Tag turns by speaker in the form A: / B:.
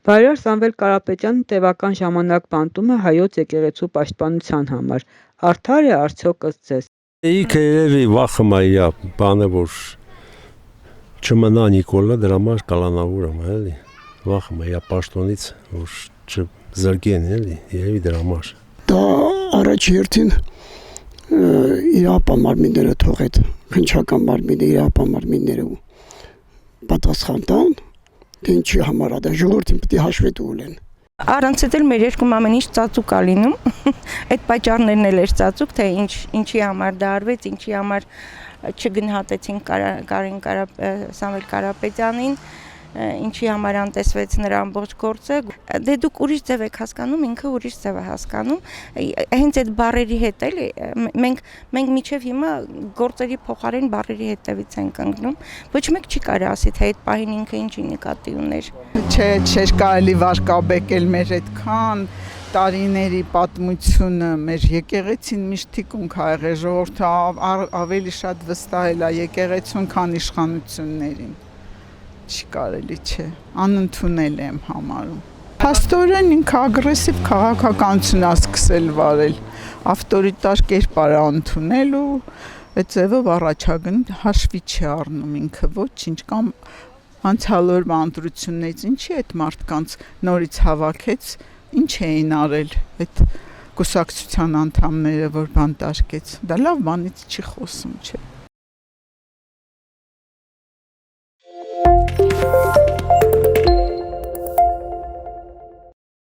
A: Վարյար Սամվել Կարապետյանը տևական ժամանակ բանտում է հայոց եկեղեցու պաշտպանության համար։ Արդար է արդյոք ըստ ձեզ։
B: Ինքը երևի վախում է իր բանը, որ չմնա Նիկոլը, դրա համար կալանավոր եմ, էլի։ Վախում է իր պաշտոնից, որ չզրկեն, էլի, երևի դրա համար։
C: Դա առաջ երթին իր ապամարմինները թողեց, քնչական մարմինը իր ապամարմինները պատասխան տան, թե ինչի համար է դա ժողովրդին պետք է հաշվետու ունեն։
D: Առանց էլ մեր երկում ամեն ինչ ծածուկ է լինում, այդ պատճառներն էլ էր ծածուկ, թե ինչի համար դա արվեց, ինչի համար չգնահատեցին Սամվել Կարապետյանին, ինչի համար անտեսվեց նրա ամբողջ գործը, դե դուք ուրիշ ձև եք հասկանում, ինքը ուրիշ ձև է հասկանում, հենց այդ բառերի հետ էլի, մենք մինչև հիմա գործերի փոխարեն բառերի հետևից ենք ընկնում, ոչ մեկ չի կարա ասի, թե այդ պահին ինքը ինչի նկատի ուներ։
E: Չէր կարելի վարկաբեկել մեր այդքան տարիների պատմությունը, մեր եկեղեցին միշտ թիկունք ա եղել, ժողովուրդը ավելի շատ վստահել է եկեղեցուն, քան իշխանություններին։ Չի կարելի, չէ, անընդունել եմ համարում։ Փաստորեն ինքը ագրեսիվ քաղաքականություն է սկսել վարել, ավտորիտար կերպար է ընդունել ու այդ ձևով առաջագն հաշվի չի առնում ինքը ոչինչ կամ անցյալօրվա ընտրություններից ինչի այդ մարդկանց նորից հավաքեց, ինչ էին արել այդ կուսակցության անդամները, որ բանտարկեց, դա լավ բանից չի խոսում, չէ։